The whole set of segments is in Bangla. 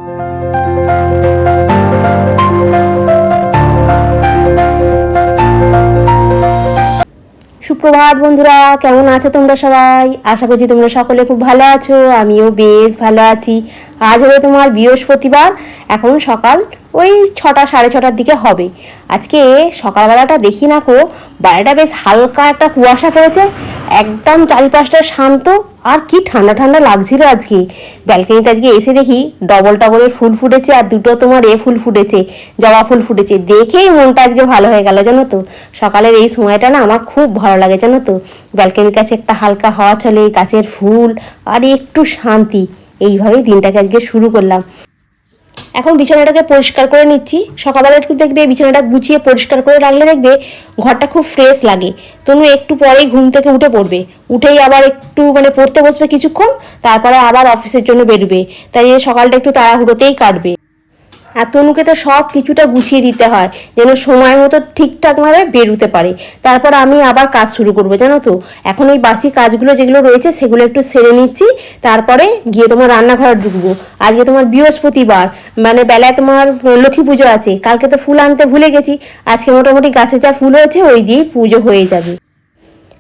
সুপ্রভাত বন্ধুরা, কেমন আছো তোমরা সবাই? আশা করছি তোমরা সকলে খুব ভালো আছো। আমিও বেশ ভালো আছি। আজ হলো তোমার বৃহস্পতিবার। এখন সকাল ওই 6টা সাড়ে 6টার দিকে হবে। আজকে সকালবেলাটা দেখি না কো, বাইরেটা বেশ হালকা একটা কুয়াশা পড়েছে, একদম চারিপাশটা শান্ত, আর কি ঠান্ডা ঠান্ডা লাগছিল আজকে। ব্যালকনিতে আজকে এসে দেখি ডবল টগরের ফুল ফুটেছে, আর দুটো তোমার ফুল ফুটেছে, জবা ফুল ফুটেছে। দেখেই মনটা আজকে ভালো হয়ে গেল জানো তো। সকালের এই সময়টা না আমার খুব ভালো লাগে জানো তো। ব্যালকনির কাছে একটা হালকা হাওয়া চলে, গাছের ফুল, আর একটু শান্তি। এইভাবেই দিনটাকে আজকে শুরু করলাম। এখন বিছানাটাকে পরিষ্কার করে নিচ্ছি। সকালবেলা একটু দেখবে বিছানাটা গুছিয়ে পরিষ্কার করে রাখলে দেখবে ঘরটা খুব ফ্রেশ লাগে। তনু একটু পরেই ঘুম থেকে উঠে পড়বে, উঠেই আবার একটু পড়তে বসবে কিছুক্ষণ, তারপরে আবার অফিসের জন্য বেরোবে। তাই সকালটা একটু তাড়াহুড়োতেই কাটবে। আর তনুকে তো সব কিছুটা গুছিয়ে দিতে হয় যেন সময় মতো ঠিকঠাকভাবে বেরোতে পারে। তারপর আমি আবার কাজ শুরু করবো জানো তো। এখন ওই বাসি কাজগুলো যেগুলো রয়েছে সেগুলো একটু সেরে নিচ্ছি, তারপরে গিয়ে তোমার রান্নাঘরে ঢুকবো। আজকে তোমার বৃহস্পতিবার, বেলায় তোমার লক্ষ্মী পুজো আছে। কালকে তো ফুল আনতে ভুলে গেছি, আজকে মোটামুটি গাছে যা ফুল হয়েছে ওই দিয়েই পুজো হয়ে যাবে।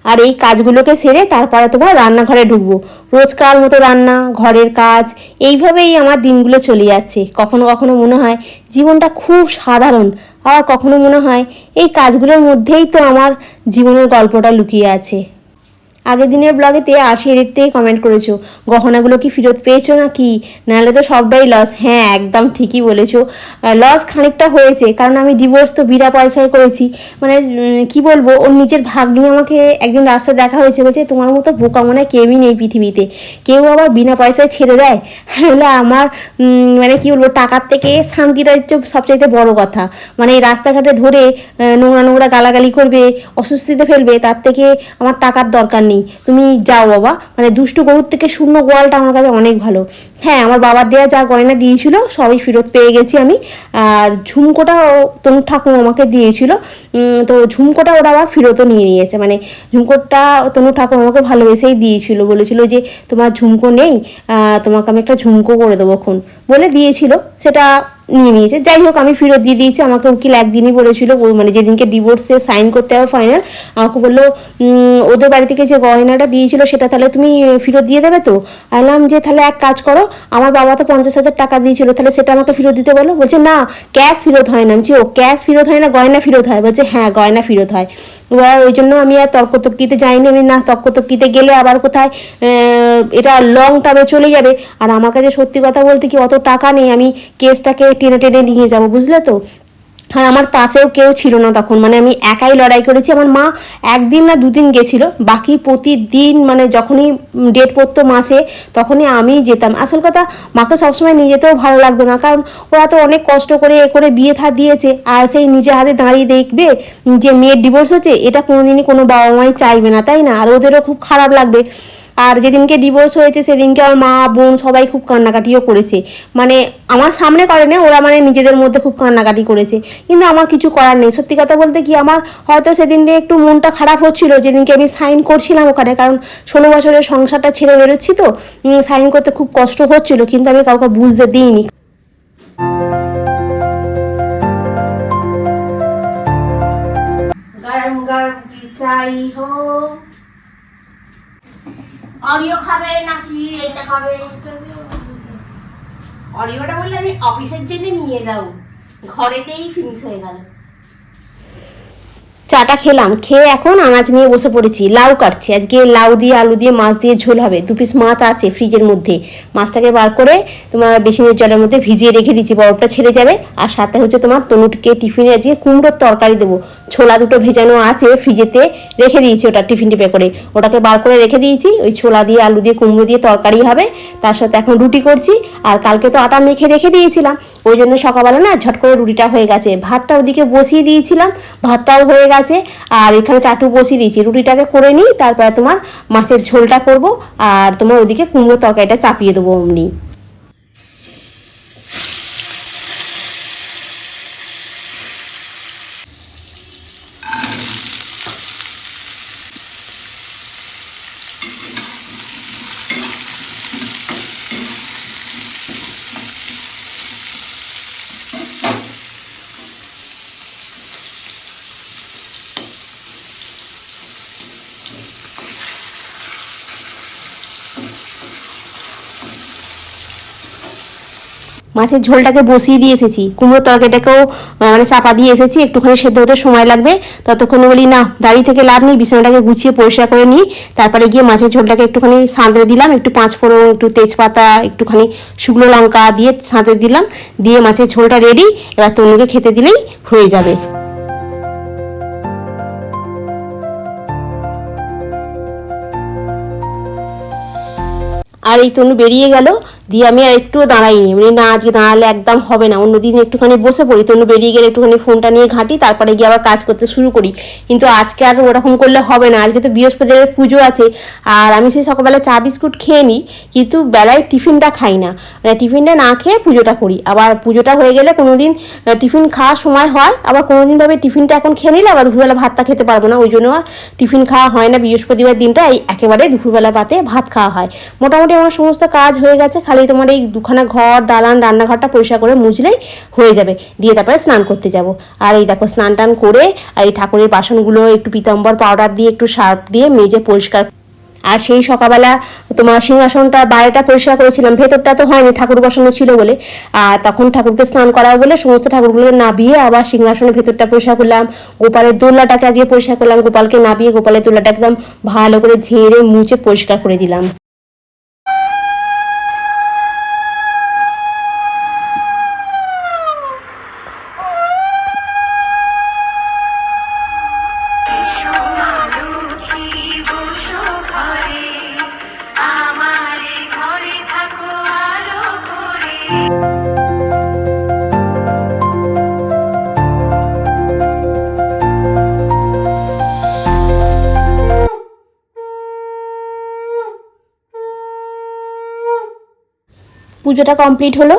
আর এই কাজগুলোকে সেরে তারপরে তোমার রান্নাঘরে ঢুকবো। রোজকার মতো রান্না, ঘরের কাজ, এইভাবেই আমার দিনগুলো চলে যাচ্ছে। কখনো কখনো মনে হয় জীবনটা খুব সাধারণ, আবার কখনো মনে হয় এই কাজগুলোর মধ্যেই তো আমার জীবনের গল্পটা লুকিয়ে আছে। আগের দিনের ব্লগেতে আরশি এডিট থেকে কমেন্ট করেছো, গহনাগুলো কি ফেরত পেয়েছো নাকি, নাহলে তো সবটাই লস। হ্যাঁ, একদম ঠিকই বলেছো। লস খানিকটা হয়েছে, কারণ আমি ডিভোর্স তো বিনা পয়সায় করেছি। কি বলবো, ওর নিজের ভাগ নিয়ে আমাকে একদিন রাস্তায় দেখা হয়েছে, বলছে তোমার মতো বোকা মনে হয় কেউই নেই পৃথিবীতে, কেউ আবার বিনা পয়সায় ছেড়ে দেয়। হলে আমার কি বলবো, টাকার থেকে শান্তিটা হচ্ছে সবচাইতে বড় কথা। এই রাস্তাঘাটে ধরে নোংরা নোংরা গালাগালি করবে, অস্বস্তিতে ফেলবে, তার থেকে আমার টাকার দরকার নেই। তুমি যাও বাবা, দুষ্টু গরুর থেকে শূন্য গোয়ালটা আমার কাছে অনেক ভালো। হ্যাঁ, আমার বাবার দেয়া যা গয়না দিয়েছিল সবই ফেরত পেয়ে গেছি আমি। আর ঝুমকোটা তনুর ঠাকুর আমাকে দিয়েছিল, তো ঝুমকোটা ওরা আবার ফেরতও নিয়ে নিয়েছে। ঝুমকোটা তনুর ঠাকুর আমাকে ভালোবেসেই দিয়েছিল, বলেছিল যে তোমার ঝুমকো নেই, তোমাকে আমি একটা ঝুমকো করে দেবো খন বলে দিয়েছিল, সেটা নিয়ে নিয়েছে। যাই হোক, আমি ফেরত দিয়ে দিয়েছি। আমাকে উকিল একদিনই বলেছিল, যেদিনকে ডিভোর্সে সাইন করতে হবে ফাইনাল, আমাকে বললো ওদের বাড়ি থেকে যে গয়নাটা দিয়েছিল সেটা তাহলে তুমি ফেরত দিয়ে দেবে তো। বললাম যে তাহলে এক কাজ করো, আমার বাবা তো 50,000 টাকা দিয়েছিল, তাহলে সেটা আমাকে ফেরত দিতে বলো। বলছে না, ক্যাশ ফেরত হয় না। ও ক্যাশ ফেরত হয় না, গয়না ফেরত হয়। বলছে হ্যাঁ, গয়না ফেরত হয়। এবার ওই জন্য আমি আর তর্কতর্কিতে যাইনি। আমি না, তর্কতর্কিতে গেলে আবার কোথায় এটা লং টার্মে চলে যাবে। আর আমার কাছে সত্যি কথা বলতে কি অত টাকা নেই আমি কেসটাকে টেনে টেনে নিয়ে যাবো, বুঝলে তো। আর আমার পাশেও কেউ ছিল না তখন, আমি একাই লড়াই করেছি। আমার মা একদিন না দুদিন গেছিল, বাকি প্রতিদিন যখনই ডেট পড়তো মাসে তখনই আমি যেতাম। আসল কথা, মাকে সবসময় নিয়ে যেতেও ভালো লাগতো না, কারণ ওরা তো অনেক কষ্ট করে করে বিয়ে থা দিয়েছে, আর সেই নিজে হাতে দাঁড়িয়ে দেখবে যে মেয়ের ডিভোর্স হচ্ছে, এটা কোনোদিনই কোনো বাবা মাই চাইবে না, তাই না? আর ওদেরও খুব খারাপ লাগবে। আর যেদিনকে ডিভোর্স হয়েছে সেদিনকে আমার মা বোন সবাই খুব কান্নাকাটিও করেছে। আমার সামনে করে না, ওরা নিজেদের মধ্যে খুব কান্নাকাটি করেছে। কিন্তু আমার কিছু করার নেই। সত্যি কথা বলতে কি, আমার হয়তো সেদিনকে একটু মনটা খারাপ হচ্ছিল যেদিনকে আমি সাইন করছিলাম ওখানে, কারণ 16 বছরের সংসারটা ছেড়ে বেরোচ্ছি তো, সাইন করতে খুব কষ্ট হচ্ছিল, কিন্তু আমি কাউকে বুঝতে দিইনি। গরম গরম কি চাই হো, অরিও খাবে নাকি এটা খাবে? অরিওটা বললে আমি অফিসের জন্য নিয়ে যাও, ঘরেতেই ফিনিশ হয়ে গেল। চাটা খেলাম, খেয়ে এখন আনাজ নিয়ে বসে পড়েছি। লাউ কাটছি, আজকে লাউ দিয়ে আলু দিয়ে মাছ দিয়ে ঝোল হবে। 2 পিস মাছ আছে ফ্রিজের মধ্যে, মাছটাকে বার করে তোমার বেসিনের জলের মধ্যে ভিজিয়ে রেখে দিচ্ছি, বরফটা ছেড়ে যাবে। আর সাথে হচ্ছে তোমার তনুকে টিফিনে আজকে কুমড়োর তরকারি দেবো। ছোলা দুটো ভেজানো আছে ফ্রিজেতে, রেখে দিয়েছি ওটা টিফিন টিপে করে, ওটাকে বার করে রেখে দিয়েছি। ওই ছোলা দিয়ে আলু দিয়ে কুমড়ো দিয়ে তরকারি হবে, তার সাথে এখন রুটি করছি। আর কালকে তো আটা মেখে রেখে দিয়েছিলাম, ওই জন্য সকালবেলা না ঝট করে রুটিটা হয়ে গেছে। ভাতটা ওদিকে বসিয়ে দিয়েছিলাম, ভাতটাও হয়ে গেছে। আর এখানে চাটু বসিয়ে দিয়েছি, রুটিটাকে করে নিই, তারপরে তোমার মাছের ঝোলটা করব, আর তোমার ওদিকে কুমড়ো তরকারিটা চাপিয়ে দেবো অমনি। মাছের ঝোলটাকে বসিয়ে দিয়ে এসেছি, কুমড়োর তরকারিটাকেও মানে চাপা দিয়ে এসেছি, একটুখানি সেদ্ধ হতে সময় লাগবে। ততক্ষণে বলি না, দাঁড়িয়ে থেকে লাভ নেই, বিছানাটাকে গুছিয়ে পরিষ্কার করে নিই। তারপরে গিয়ে মাছের ঝোলটাকে একটুখানি সাঁতরে দিলাম, একটু পাঁচফোড়ন, একটু তেজপাতা, একটুখানি শুকনো লঙ্কা দিয়ে সাঁতরে দিলাম, দিয়ে মাছের ঝোলটা রেডি। এবার তনুকে খেতে দিলেই হয়ে যাবে। আর এই তনু বেরিয়ে গেল, দিয়ে আমি আর একটুও দাঁড়াইনি, মানে না আজকে দাঁড়ালে একদম হবে না, অন্যদিন একটুখানি বসে পড়ি, তনু বেরিয়ে গেলে একটুখানি ফোনটা নিয়ে ঘাঁটি, তারপরে গিয়ে আবার কাজ করতে শুরু করি। কিন্তু আজকে আর ওরকম করলে হবে না, আজকে তো বৃহস্পতিবার পুজো আছে। আর আমি সেই সকালবেলা চা বিস্কুট খেয়ে নিই, কিন্তু বেলায় টিফিনটা খাই না, মানে টিফিনটা না খেয়ে পুজোটা করি। আবার পুজোটা হয়ে গেলে কোনো দিন টিফিন খাওয়ার সময় হয়, আবার কোনো দিন ভাবে টিফিনটা এখন খেয়ে নিলে আবার দুপুরবেলা ভাতটা খেতে পারবো না, ওই জন্য আর টিফিন খাওয়া হয় না বৃহস্পতিবার দিনটা, এই একেবারে দুপুরবেলা পাতে ভাত খাওয়া হয়। মোটামুটি আমার সমস্ত কাজ হয়ে গেছে, খালি তোমার এই দুখানা ঘর, দালান, রান্নাঘরটা পরিষ্কার করে মুছলেই হয়ে যাবে, দিয়ে তারপরে স্নান করতে যাব। আর এই দেখো স্নান টান করে আর এই ঠাকুরের বাসনগুলো একটু পীতাম্বর পাউডার দিয়ে একটু সার্ফ দিয়ে মেজে পরিষ্কার। আর সেই সকালবেলা তোমার সিংহাসনটা বাইরেটা পরিষ্কার করেছিলাম, ভেতরটা তো হয়নি, ঠাকুর বসানো ছিল বলে। আর তখন ঠাকুরকে স্নান করাবো বলে সমস্ত ঠাকুরগুলোকে নাবিয়ে আবার সিংহাসনের ভেতরটা পরিষ্কার করলাম। গোপালের দোলনাটাকে আজকে পরিষ্কার করলাম, গোপালকে নাবিয়ে গোপালের দোলনাটা একদম ভালো করে ঝেড়ে মুছে পরিষ্কার করে দিলাম। পুজোটা কমপ্লিট হলো।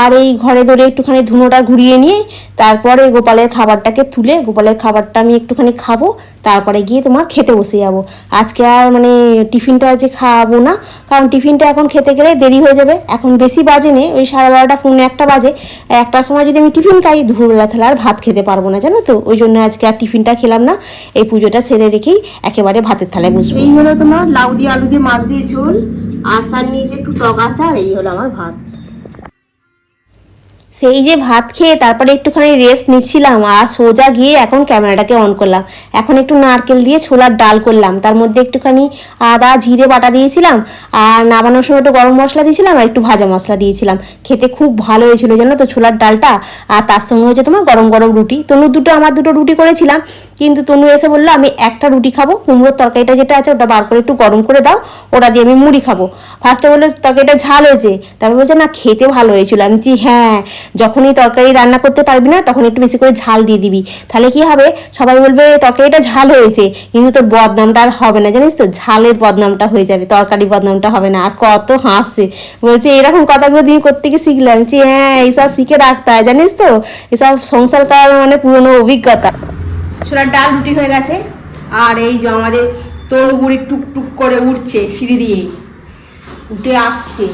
আর এই ঘরে ধরে একটুখানি ধুনোটা ঘুরিয়ে নিয়ে তারপরে গোপালের খাবারটাকে তুলে গোপালের খাবারটা আমি একটুখানি খাবো, তারপরে গিয়ে তোমার খেতে বসে যাবো। আজকে আর মানে টিফিনটা আজকে খাওয়াবো না, কারণ টিফিনটা এখন খেতে গেলে দেরি হয়ে যাবে। এখন বেশি বাজে নেই, ওই 12:30 পৌনে 1টা বাজে। একটার সময় যদি আমি টিফিন খাই দুপুরবেলা তাহলে আর ভাত খেতে পারবো না, জানো তো, ওই জন্য আজকে আর টিফিনটা খেলাম না। এই পুজোটা সেরে রেখেই একেবারে ভাতের থালায় বসবো। এই হলো তোমার লাউ দিয়ে আলু দিয়ে মাছ দিয়ে ঝোল, আচার নিয়েছে একটু টক আচার, এই হলো আমার ভাত। সেই যে ভাত খেয়ে তারপরে একটুখানি রেস্ট নিচ্ছিলাম, আর সোজা গিয়ে এখন ক্যামেরাটাকে অন করলাম। এখন একটু নারকেল দিয়ে ছোলার ডাল করলাম, তার মধ্যে একটুখানি আদা জিরে বাটা দিয়েছিলাম, আর নামানোর সময় একটু গরম মশলা দিয়েছিলাম, আর একটু ভাজা মশলা দিয়েছিলাম। খেতে খুব ভালো হয়েছিল জানো তো ছোলার ডালটা। আর তার সঙ্গে হচ্ছে তোমার গরম গরম রুটি, তনুর দুটো আমার দুটো রুটি করেছিলাম, কিন্তু তনু এসে বললো আমি একটা রুটি খাবো, কুমড়োর তরকারিটা যেটা আছে ওটা বার করে একটু গরম করে দাও, ওটা দিয়ে আমি মুড়ি খাবো। ফার্স্টে বললো তরকারিটা ঝাল হয়েছে, তারপর বলছে না খেতে ভালো হয়েছিল। আমি বলছি হ্যাঁ, যখনই তরকারি রান্না করতে পারবি না তখন একটু বেশি করে ঝাল দিয়ে দিবি, তাহলে কি হবে সবাই বলবে তরকারিটা ঝাল হয়েছে, কিন্তু তোর বদনামটা আর হবে না, জানিস তো, ঝালের বদনামটা হয়ে যাবে, তরকারি বদনামটা হবে না। আর কত হাসছে, বলছে এরকম কথাগুলো দিন করতে গিয়ে শিখলাম। বলছি হ্যাঁ, এইসব শিখে রাখতে হয়, জানিস তো, এসব সংসার করার মানে পুরনো অভিজ্ঞতা। ছোলার ডাল রুটি হয়ে গেছে, আর এই যে আমাদের তরু বুড়ি টুকটুক করে উঠছে, সিঁড়ি দিয়ে উঠে আসছে।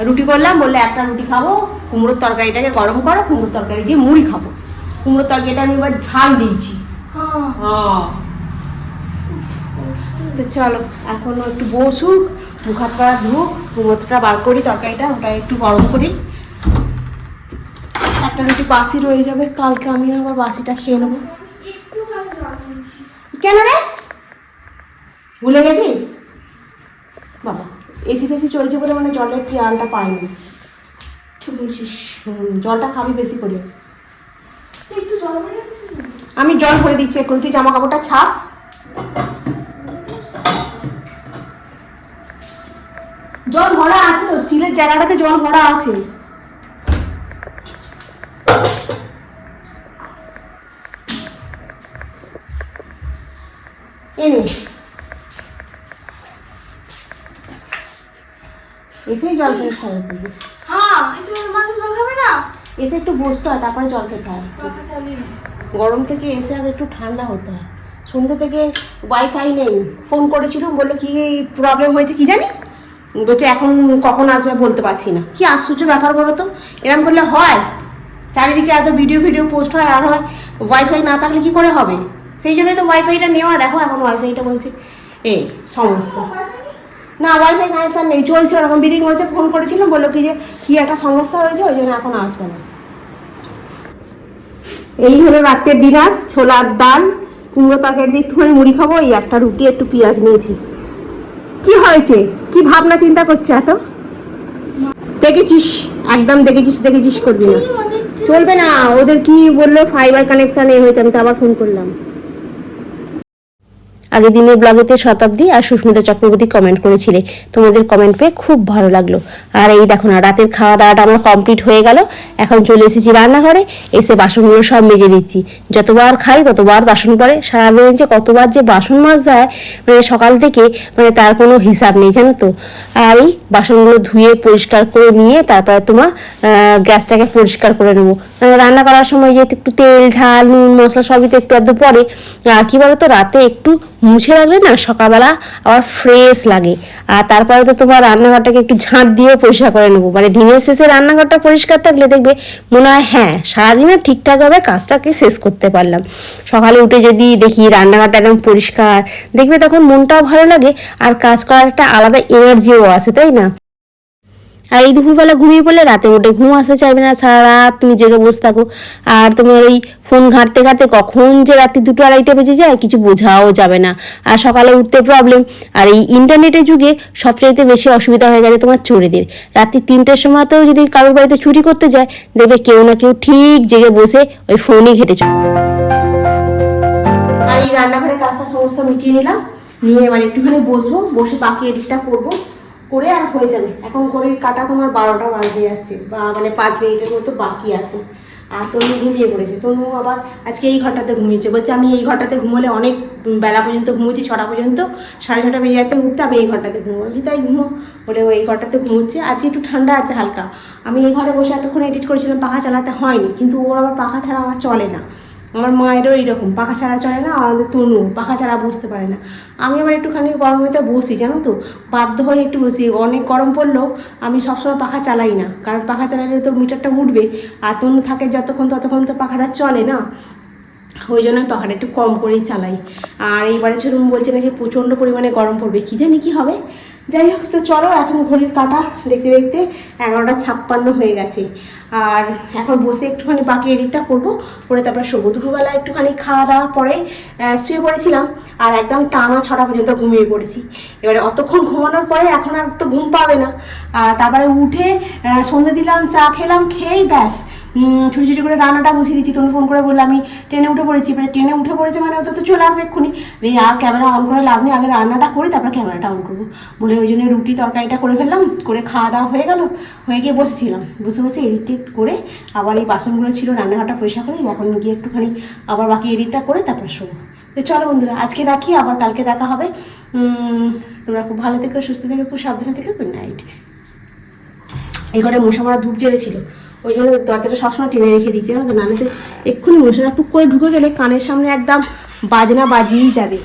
রুটি করলাম, বললে একটা রুটি খাবো, কুমড়োর তরকারিটাকে গরম করো, কুমড়োর তরকারি দিয়ে মুড়ি খাবো। কুমড়োর তরকারিটা আমি এবার ঝাল দিয়েছি। তো চলো এখন একটু বসুক, মুখ হাত পা ধুক, কুমড়োটা বার করি, তরকারিটা ওটা একটু গরম করি। একটা রুটি বাসি রয়ে যাবে, কালকে আমি আবার বাসিটা খেয়ে নেবো। কেন রে, ভুলে গেছিস? বাবা এসি টেসি চলছে বলে মানে জলের টিয়ালটা পাইনি। ঠিক বলছিস, জলটা খাবি বেশি করে। আমি জল ভরে দিচ্ছি, এখন তুই জামা কাপড়টা ছাপ। জল ভরা আছে তো, স্টিলের জায়গাটাতে জল ভরা আছে। এনে এসে জল খেয়ে খাবে। এসে একটু বসতে হয়, তারপরে জল খেতে হয়। গরম থেকে এসে আগে একটু ঠান্ডা হতে হয়। সন্ধ্যে থেকে ওয়াইফাই নেই, ফোন করেছিলাম, বললো কি প্রবলেম হয়েছে কি জানি, বলছে এখন কখন আসবে বলতে পারছি না। কি আশ্চর্য ব্যাপার বলো তো, এরকম করলে হয়? চারিদিকে এত ভিডিও পোস্ট হয়, আর হয় ওয়াইফাই না থাকলে কি করে হবে? সেই জন্যই তো ওয়াইফাইটা নেওয়া। দেখো এখন ওয়াইফাইটা বলছে এই সমস্যা। না ওয়াইফাই কানেকশন নেই, চলছে ওরকম বিলিং হয়েছে। ফোন করেছিলাম, বললো কি যে কি একটা সমস্যা হয়েছে, ওই জন্য এখন আসবে না। এই হলো রাতের ডিনার, ছোলার ডাল, কুমড়ো তরকারি দিয়ে একটুখানি মুড়ি খাবো, এই একটা রুটি একটু পেঁয়াজ নিয়েছি। কি হয়েছে, কি ভাবনা চিন্তা করছে এত? দেখেছিস, একদম দেখেছিস করবি না, চলবে না। ওদের কি বললো ফাইবার কানেকশন এ হয়েছে, আমি তো আবার ফোন করলাম। আগের দিনের ব্লগেতে শতাব্দী আর সুস্মিতা চক্রবর্তী কমেন্ট করেছিলে, তোমাদের কমেন্ট পেয়ে খুব ভালো লাগলো। আর এই দেখো না, রাতের খাওয়া দাওয়াটা আমার কমপ্লিট হয়ে গেল। এখন চলে এসেছি রান্নাঘরে, এসে বাসনগুলো সব মেজে নিচ্ছি। যতবার খাই ততবার বাসন পড়ে, সারাদিন যে কতবার যে বাসন মাজা হয় মানে সকাল থেকে, মানে তার কোনো হিসাব নেই জানো তো। আর এই বাসনগুলো ধুয়ে পরিষ্কার করে নিয়ে তারপরে তোমার গ্যাসটাকে পরিষ্কার করে নেবো। রান্না করার সময় যেহেতু একটু তেল ঝাল নুন মশলা সবই তো একটু আধটু পড়ে। আর কি বলতো, রাতে একটু মুছে রাখলে না সকালবেলা আবার ফ্রেশ লাগে। আর তারপরে তো তোমার রান্নাঘরটাকে একটু ঝাঁট দিয়ে পরিষ্কার করে নেবো। মানে দিনের শেষে রান্নাঘরটা পরিষ্কার থাকলে দেখবে মনে হয় হ্যাঁ সারাদিনে ঠিকঠাকভাবে কাজটাকে শেষ করতে পারলাম। সকালে উঠে যদি দেখি রান্নাঘরটা একদম পরিষ্কার, দেখবে তখন মনটাও ভালো লাগে আর কাজ করার একটা আলাদা এনার্জিও আসে, তাই না? আর এই দুপুরবেলা ঘুমিয়ে পড়লে রাতে উঠে ঘুম আসতে চাইবে না, সারা রাত তুমি জেগে বসে থাকো। আর তোমার ওই ফোন ঘাঁটতে ঘাঁটতে কখন যে রাতে 2টো 2:30 বেজে যায় কিছু বোঝাও যাবে না। আর সকালে উঠতে প্রবলেম। আর এই ইন্টারনেটের যুগে সবচাইতে বেশি অসুবিধা হয়ে গেছে তোমার চোরেদের। রাত্রি 3টের সময়তেও যদি কারোর বাড়িতে চুরি করতে যায়, দেখবে কেউ না কেউ ঠিক জেগে বসে ওই ফোনই ঘেটে চলে। আর এই রান্নাঘরের কাজটা সমস্ত মিটিয়ে নিলাম, নিয়ে এবার একটুখানি বসবো, বসে বাকি এডিটটা করবো, করে আর হয়ে যাবে। এখন ঘড়ির কাটা তোমার 12টা বাজতে যাচ্ছে, বা মানে 5 মিনিটের মতো বাকি আছে। আর তনু ঘুমিয়ে পড়েছে। তনু আবার আজকে এই ঘরটাতে ঘুমিয়েছে, বলছে আমি এই ঘরটাতে ঘুমোলে অনেক বেলা পর্যন্ত ঘুমোচ্ছি, 6টা পর্যন্ত, 6:30 বেজে যাচ্ছে উঠতে, আমি এই ঘরটাতে ঘুমোচ্ছি। তাই ঘুমো বলে ও এই ঘরটাতে ঘুমোচ্ছে। আজকে একটু ঠান্ডা আছে হালকা। আমি এই ঘরে বসে এতক্ষণ এডিট করেছিলাম, পাখা চালাতে হয়নি, কিন্তু ওর আবার পাখা ছাড়া আমার চলে না। আমার মায়েরও এইরকম, পাখা ছাড়া চলে না, আমাদের তনু পাখা ছাড়া বুঝতে পারে না। আমি আবার একটুখানি গরমেতে বসি জানো তো, বাধ্য হয়ে একটু বসি। অনেক গরম পড়লেও আমি সবসময় পাখা চালাই না, কারণ পাখা চালালে তো মিটারটা উঠবে, আর তনু থাকে যতক্ষণ ততক্ষণ তো পাখাটা চলে না, ওই জন্য আমি পাখাটা একটু কম করেই চালাই। আর এইবারে ছোটুম বলছে নাকি প্রচণ্ড পরিমাণে গরম পড়বে, কী জানি কী হবে। যাই হোক, তো চলো এখন ঘড়ির কাটা দেখতে দেখতে 11:56 হয়ে গেছে। আর এখন বসে একটুখানি বাকি এডিটটা করবো, করে তারপর শোবো। দুপুরবেলা একটুখানি খাওয়া দাওয়ার পরে শুয়ে পড়েছিলাম, আর একদম টানা 6টা পর্যন্ত ঘুমিয়ে পড়েছি। এবারে অতক্ষণ ঘুমানোর পরে এখন আর তো ঘুম পাবে না। তারপরে উঠে সন্ধ্যে দিলাম, চা খেলাম, খেয়েই ব্যাস ছুটি ছুটি করে রান্নাটা বসিয়ে দিচ্ছি। তখন ফোন করে বললো আমি ট্রেনে উঠে পড়েছি। এবারে ট্রেনে উঠে পড়েছে মানে ওটা তো চলে আসবে এক্ষুনি, আর ক্যামেরা অন করে লাভ নেই, আগে রান্নাটা করি তারপর ক্যামেরাটা অন করবো বলে ওই জন্য রুটি তরকারিটা করে ফেললাম। করে খাওয়া দাওয়া হয়ে গেল, হয়ে গিয়ে বসেছিলাম, বসে বসে এডিট করে আবার এই বাসনগুলো ছিল রান্নাঘরটা পরিষ্কার করে এখন গিয়ে একটুখানি আবার বাকি এডিটটা করে তারপর শোবো। তো চলো বন্ধুরা, আজকে রাখি, আবার কালকে দেখা হবে। তোমরা খুব ভালো থেকো, সুস্থ থেকো, খুব সাবধানে থেকো। Good night. এই ঘরে মশা মারা ধূপ জ্বেলেছিল, ওই জন্য দরজাটা সবসময় টেনে রেখে দিয়েছি, জানো তো, নাহলে তো এক্ষুনি মশারা টুক করে ঢুকে গেলে কানের সামনে একদম বাজনা বাজিয়েই যাবে।